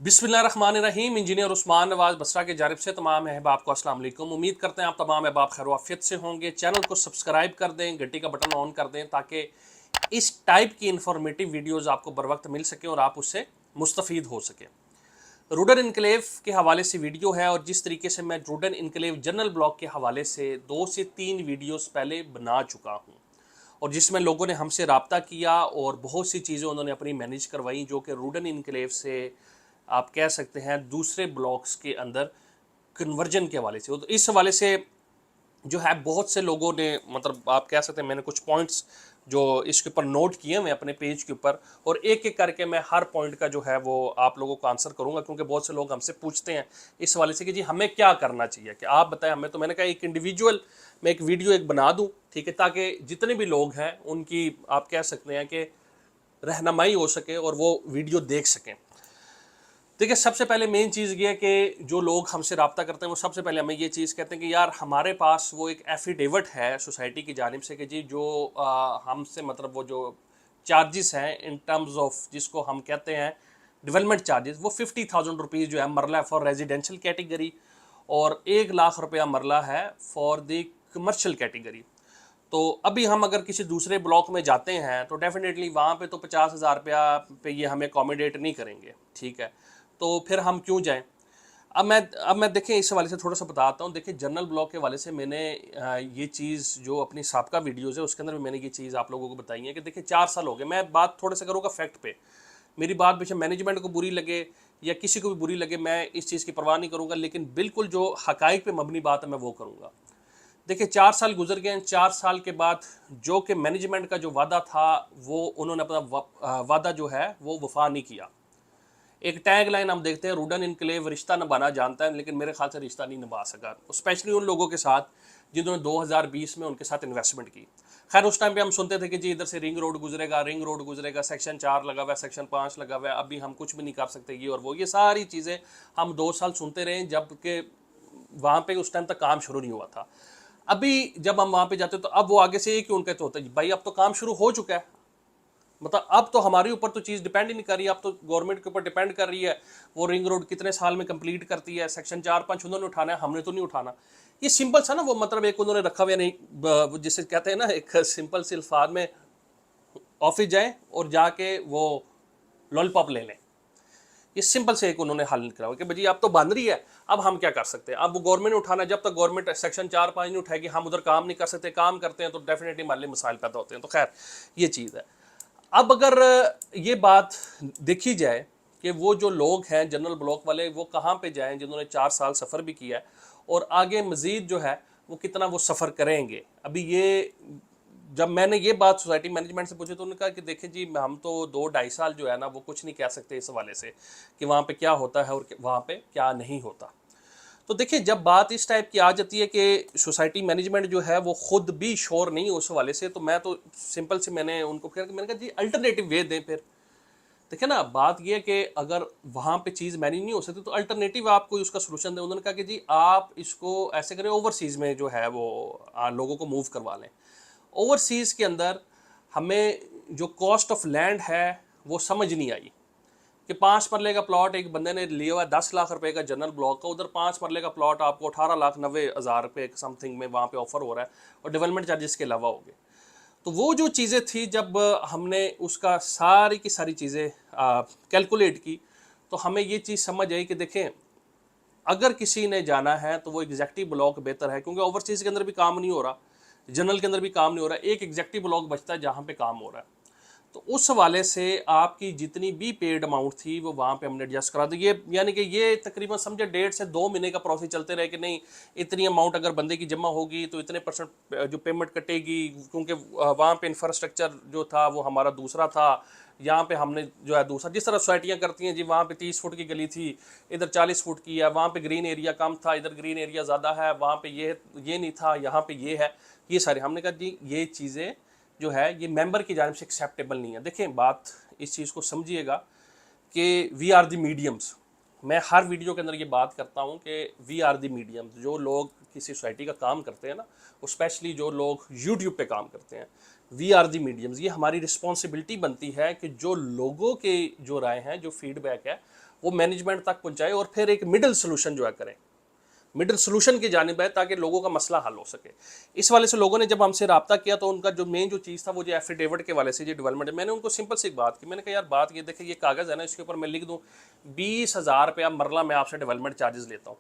बिस्मिल्लाहिर्रहमानिर्रहीम। इंजीनियर उस्मान नवाज बसरा की जानिब से तमाम अहबाब को अस्सलाम वालेकुम। उम्मीद करते हैं आप तमाम अहबाब खैर आफियत से होंगे। चैनल को सब्सक्राइब कर दें, घंटी का बटन ऑन कर दें ताकि इस टाइप की इंफॉर्मेटिव वीडियोज़ आपको बर वक्त मिल सकें और आप उससे मुस्तफ़ीद हो सकें। रूडन इनकलेव के हवाले से वीडियो है और जिस तरीके से मैं रूडन इनकलेव जनरल ब्लॉक के हवाले से 2 से 3 वीडियोस पहले बना चुका हूँ और जिसमें लोगों ने हमसे रब्ता किया और बहुत सी चीज़ें उन्होंने अपनी मैनेज करवाई जो कि रूडन इनकलेव से आप कह सकते हैं दूसरे ब्लॉक्स के अंदर कन्वर्जन के हवाले से। तो इस हवाले से जो है बहुत से लोगों ने मतलब आप कह सकते हैं मैंने कुछ पॉइंट्स जो इसके ऊपर नोट किए हुए अपने पेज के ऊपर और एक एक करके मैं हर पॉइंट का जो है वो आप लोगों को आंसर करूंगा क्योंकि बहुत से लोग हमसे पूछते हैं इस हवाले से कि जी हमें क्या करना चाहिए कि आप बताएं हमें। तो मैंने कहा एक इंडिविजुअल मैं एक वीडियो एक बना दूं, ठीक है, ताकि जितने भी लोग हैं उनकी आप कह सकते हैं कि रहनुमाई हो सके और वो वीडियो देख सकें। देखिए सबसे पहले मेन चीज़ ये है कि जो लोग हमसे रब्ता करते हैं वो सबसे पहले हमें ये चीज़ कहते हैं कि यार हमारे पास वो एक एफिडेविट है सोसाइटी की जानिब से कि जी जो हमसे मतलब वो जो चार्जेस हैं इन टर्म्स ऑफ जिसको हम कहते हैं डेवलपमेंट चार्जेस, वो 50,000 रुपीज़ जो है मरला है फॉर रेजिडेंशियल कैटेगरी और 1 लाख रुपया मरला है फॉर द कमर्शियल कैटेगरी। तो अभी हम अगर किसी दूसरे ब्लॉक में जाते हैं तो डेफिनेटली वहाँ पे तो 50,000 रुपया पे ये हमें अकोमोडेट नहीं करेंगे, ठीक है। तो फिर हम क्यों जाएं। अब मैं देखें इस हवाले से थोड़ा सा बताता हूँ। देखिए जनरल ब्लॉक के हवाले से मैंने ये चीज़ जो अपनी साबका वीडियोज़ है उसके अंदर भी मैंने ये चीज़ आप लोगों को बताई है कि देखिए 4 साल हो गए। मैं बात थोड़ा सा करूँगा फैक्ट पे, मेरी बात बेशक मैनेजमेंट को बुरी लगे या किसी को भी बुरी लगे, मैं इस चीज़ की परवाह नहीं करूँगा, लेकिन बिल्कुल जो हकाइक पे मबनी बात है मैं वो करूँगा। देखिए 4 साल गुजर गए हैं, 4 साल के बाद जो कि मैनेजमेंट का जो वादा था वो उन्होंने अपना वादा जो है वो वफा नहीं किया। एक टैग लाइन हम देखते हैं, रूडन इनकलेव रिश्ता निभाना जानता है, लेकिन मेरे ख्याल से रिश्ता नहीं निभा सका, स्पेशली उन लोगों के साथ जिन्होंने 2020 में उनके साथ इन्वेस्टमेंट की। खैर उस टाइम पे हम सुनते थे कि जी इधर से रिंग रोड गुजरेगा, सेक्शन 4 लगा हुआ है, सेक्शन 5 लगा हुआ है, अभी हम कुछ भी नहीं कर सकते, ये और वो, ये सारी चीज़ें हम 2 साल सुनते रहे जबकि वहाँ पे उस टाइम तक काम शुरू नहीं हुआ था। अभी जब हम वहाँ पे जाते तो अब वो आगे से ये क्यों कहते होते हैं भाई अब तो काम शुरू हो चुका है, मतलब अब तो हमारे ऊपर तो चीज़ डिपेंड ही नहीं कर रही, अब तो गवर्नमेंट के ऊपर डिपेंड कर रही है वो रिंग रोड कितने साल में कंप्लीट करती है, सेक्शन 4-5 उन्होंने उठाना है, हमने तो नहीं उठाना। ये सिंपल सा ना वो मतलब एक उन्होंने रखा हुआ नहीं, जिसे कहते हैं ना एक सिंपल से अल्फाज में ऑफिस जाएं और जाके वो लॉलीपॉप ले लें, ये सिंपल से एक उन्होंने हल निकला कि भाई अब तो बन रही है, अब हम क्या कर सकते हैं, अब वो गवर्नमेंट ने उठाना, जब तक गवर्नमेंट सेक्शन 4-5 नहीं उठाएगी हम उधर काम नहीं कर सकते, काम करते हैं तो डेफिनेटली हमारे लिए मसाइल पैदा होते हैं। तो खैर ये चीज़ है। अब अगर ये बात देखी जाए कि वो जो लोग हैं जनरल ब्लॉक वाले वो कहाँ पे जाएं जिन्होंने 4 साल सफ़र भी किया है और आगे मज़ीद जो है वो कितना वो सफ़र करेंगे। अभी ये जब मैंने ये बात सोसाइटी मैनेजमेंट से पूछी तो उन्होंने कहा कि देखिए जी हम तो 2-2.5 साल जो है ना वो कुछ नहीं कह सकते इस हवाले से कि वहाँ पे क्या होता है और वहाँ पे क्या नहीं होता। तो देखिए जब बात इस टाइप की आ जाती है कि सोसाइटी मैनेजमेंट जो है वो खुद भी श्योर नहीं उस हवाले से, तो मैं तो सिंपल से मैंने उनको कहा कि मैंने कहा जी अल्टरनेटिव वे दें। फिर देखिए ना बात ये है कि अगर वहाँ पे चीज़ मैनेज नहीं हो सकती तो अल्टरनेटिव आप कोई उसका सोल्यूशन दें। उन्होंने कहा कि जी आप इसको ऐसे करें ओवरसीज़ में जो है वो लोगों को मूव करवा लें। ओवरसीज़ के अंदर हमें जो कॉस्ट ऑफ लैंड है वो समझ नहीं आई कि 5 मरले का प्लॉट एक बंदे ने लिया हुआ 10 लाख रुपए का जनरल ब्लॉक का, उधर 5 मरले का प्लॉट आपको 18,90,000 रुपये समथिंग में वहाँ पे ऑफर हो रहा है और डेवलपमेंट चार्जेस के अलावा हो गए। तो वो जो चीज़ें थी जब हमने उसका सारी की सारी चीज़ें कैलकुलेट की तो हमें ये चीज़ समझ आई कि देखें अगर किसी ने जाना है तो वो एग्जैक्टिव ब्लॉक बेहतर है, क्योंकि ओवरसीज़ के अंदर भी काम नहीं हो रहा, जनरल के अंदर भी काम नहीं हो रहा, एक एग्जैक्टिव ब्लॉक बचता है जहाँ पे काम हो रहा है। तो उस हवाले से आपकी जितनी भी पेड अमाउंट थी वो वहाँ पे हमने एडजस्ट करा दी। ये यानी कि ये तकरीबन समझे 1.5 से 2 महीने का प्रोसेस चलते रहे कि नहीं इतनी अमाउंट अगर बंदे की जमा होगी तो इतने % जो पेमेंट कटेगी, क्योंकि वहाँ पे इंफ्रास्ट्रक्चर जो था वो हमारा दूसरा था। यहाँ पे हमने जो है दूसरा जिस तरह सोसाइटियाँ करती हैं जी, वहाँ पे 30 फुट की गली थी, इधर 40 फुट की है, वहाँ पे ग्रीन एरिया कम था, इधर ग्रीन एरिया ज़्यादा है, वहाँ पे ये नहीं था, यहाँ पे ये है। ये सारे हमने कहा जी ये चीज़ें जो है ये मेंबर की जानिब से एक्सेप्टेबल नहीं है। देखें बात इस चीज़ को समझिएगा कि वी आर द मीडियम्स। मैं हर वीडियो के अंदर ये बात करता हूँ कि वी आर द मीडियम्स। जो लोग किसी सोसाइटी का काम करते हैं ना, और स्पेशली जो लोग यूट्यूब पे काम करते हैं, वी आर दी मीडियम्स। ये हमारी रिस्पॉन्सिबिलिटी बनती है कि जो लोगों के जो राय हैं, जो फीडबैक है, वो मैनेजमेंट तक पहुँचाए और फिर एक मिडल सोल्यूशन जो है करें, मिडल सोल्यूशन की जानिब है, ताकि लोगों का मसला हल हो सके। इस वाले से लोगों ने जब हमसे रब्ता किया तो उनका जो मेन जो चीज़ था वो जो एफिडेविट के वाले से जो डेवलपमेंट है, मैंने उनको सिंपल सी एक बात की, मैंने कहा यार बात ये देखे, ये कागज़ है ना, इसके ऊपर मैं लिख दूँ 20,000 रुपया मरला मैं आपसे डेवलपमेंट चार्जेस लेता हूँ,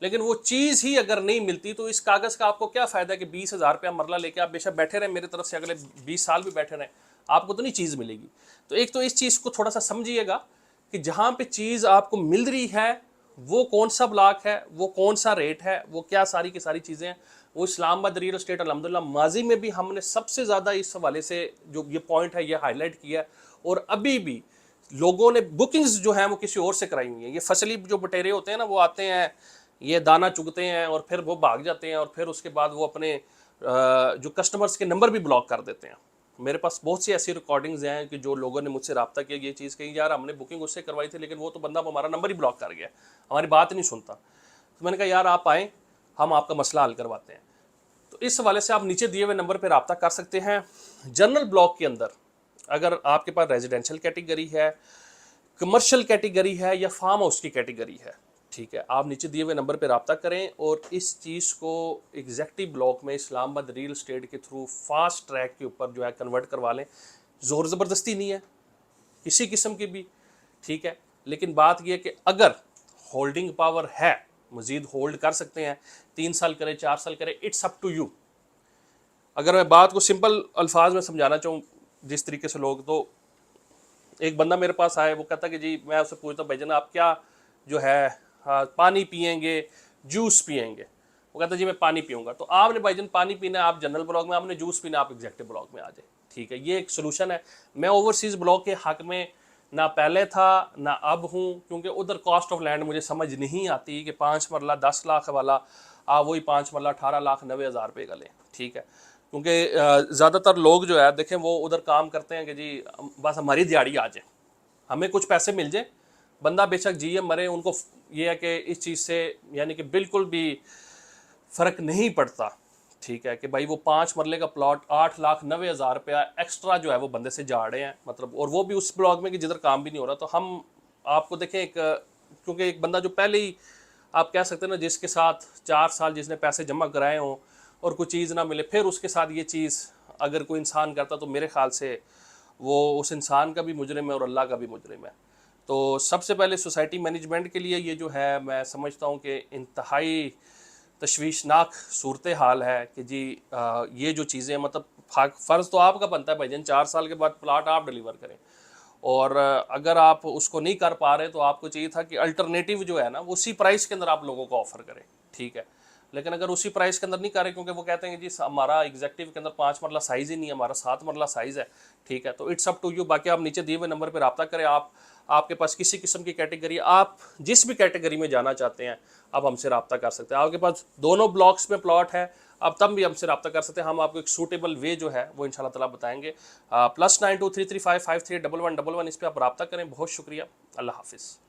लेकिन वो चीज़ ही अगर नहीं मिलती तो इस कागज़ का आपको क्या फ़ायदा कि 20,000 रुपया मरला लेके आप बेशक बैठे रहें, मेरी तरफ से अगले 20 साल भी बैठे रहें, आपको तो नहीं चीज़ मिलेगी। तो एक तो इस चीज़ को थोड़ा सा समझिएगा कि जहाँ पे चीज़ आपको मिल रही है वो कौन सा ब्लॉक है, वो कौन सा रेट है, वो क्या सारी की सारी चीज़ें हैं। वो इस्लामाबाद रियल एस्टेट अल्हम्दुलिल्लाह माजी में भी हमने सबसे ज़्यादा इस हवाले से जो ये पॉइंट है ये हाईलाइट किया है, और अभी भी लोगों ने बुकिंग्स जो हैं वो किसी और से कराई हुई हैं। ये फसली जो बटेरे होते हैं ना, वो आते हैं, ये दाना चुगते हैं और फिर वो भाग जाते हैं, और फिर उसके बाद वो अपने जो कस्टमर्स के नंबर भी ब्लॉक कर देते हैं। मेरे पास बहुत सी ऐसी रिकॉर्डिंग्स हैं कि जो लोगों ने मुझसे रब्ता किया, ये चीज़ कही यार हमने बुकिंग उससे करवाई थी, लेकिन वो तो बंदा हमारा नंबर ही ब्लॉक कर गया, हमारी बात नहीं सुनता। तो मैंने कहा यार आप आएँ, हम आपका मसला हल करवाते हैं। तो इस हवाले से आप नीचे दिए हुए नंबर पर रब्ता कर सकते हैं। जनरल ब्लॉक के अंदर अगर आपके पास रेजिडेंशियल कैटेगरी है, कमर्शियल कैटेगरी है या फार्म हाउस की कैटेगरी है, ठीक है, आप नीचे दिए हुए नंबर पर रब्ता करें और इस चीज़ को एग्जैक्टिव ब्लॉक में इस्लामाबाद रियल एस्टेट के थ्रू फास्ट ट्रैक के ऊपर जो है कन्वर्ट करवा लें। ज़ोर ज़बरदस्ती नहीं है किसी किस्म की भी, ठीक है, लेकिन बात यह कि अगर होल्डिंग पावर है, मज़ीद होल्ड कर सकते हैं, 3 साल करें 4 साल करें, इट्स अप टू यू। अगर मैं बात को सिंपल अल्फाज में समझाना चाहूँ जिस तरीके से लोग, तो एक बंदा मेरे पास आए, वो कहता कि जी, मैं उससे पूछता हूँ भाईजान आप क्या जो है, हाँ, पानी पियेंगे, जूस पियेंगे? वो कहता जी मैं पानी पीऊँगा। तो आपने भाईजान पानी पीना है, आप जनरल ब्लॉक में, आपने जूस पीना, आप एग्जेक्टिव ब्लॉक में आ जाए, ठीक है, ये एक सोल्यूशन है। मैं ओवरसीज़ ब्लॉक के हक में ना पहले था ना अब हूँ, क्योंकि उधर कॉस्ट ऑफ लैंड मुझे समझ नहीं आती कि 5 मरला 10 लाख वाला आप वही 5 मरला 18,90,000 रुपये का लें, ठीक है, क्योंकि ज़्यादातर लोग जो है देखें वो उधर काम करते हैं कि जी बस हमारी दिहाड़ी आ जाए, हमें कुछ पैसे मिल जाए, बंदा बेशक जिए मरे, उनको ये है कि इस चीज़ से यानी कि बिल्कुल भी फ़र्क नहीं पड़ता, ठीक है, कि भाई वो 5 मरले का प्लॉट 8,90,000 रुपया एक्स्ट्रा जो है वो बंदे से जा रहे हैं, मतलब, और वो भी उस ब्लॉक में कि जिधर काम भी नहीं हो रहा। तो हम आपको देखें एक, क्योंकि एक बंदा जो पहले ही आप कह सकते हैं ना, जिसके साथ 4 साल जिसने पैसे जमा कराए हों और कोई चीज़ ना मिले, फिर उसके साथ ये चीज़ अगर कोई इंसान करता, तो मेरे ख्याल से वो उस इंसान का भी मुजरिम है और अल्लाह का भी मुजरिम है। तो सबसे पहले सोसाइटी मैनेजमेंट के लिए ये जो है, मैं समझता हूँ कि इंतहाई तशवीशनाक सूरत हाल है कि जी ये जो चीज़ें, मतलब फ़र्ज़ तो आपका बनता है भाईजान 4 साल के बाद प्लाट आप डिलीवर करें, और अगर आप उसको नहीं कर पा रहे तो आपको चाहिए था कि अल्टरनेटिव जो है ना वो उसी प्राइस के अंदर आप लोगों को ऑफ़र करें, ठीक है, लेकिन अगर उसी प्राइस के अंदर नहीं करें, क्योंकि वो कहते हैं कि जी हमारा एग्जेक्टिव के अंदर 5 मरला साइज़ ही नहीं है, हमारा 7 मरला साइज़ है, ठीक है, तो इट्स अप टू यू। बाकी आप नीचे दिए हुए नंबर पर रब्ता करें। आपके पास किसी किस्म की कैटेगरी, आप जिस भी कैटेगरी में जाना चाहते हैं आप हमसे रब्ता कर सकते हैं। आपके पास दोनों ब्लॉक्स में प्लॉट है, आप तब भी हमसे रब्ता कर सकते हैं, हम आपको एक सूटेबल वे जो है वो इंशाल्लाह ताला बताएंगे। +9233553111 इस पर आप रब्ता करें। बहुत शुक्रिया, अल्लाह हाफिज़।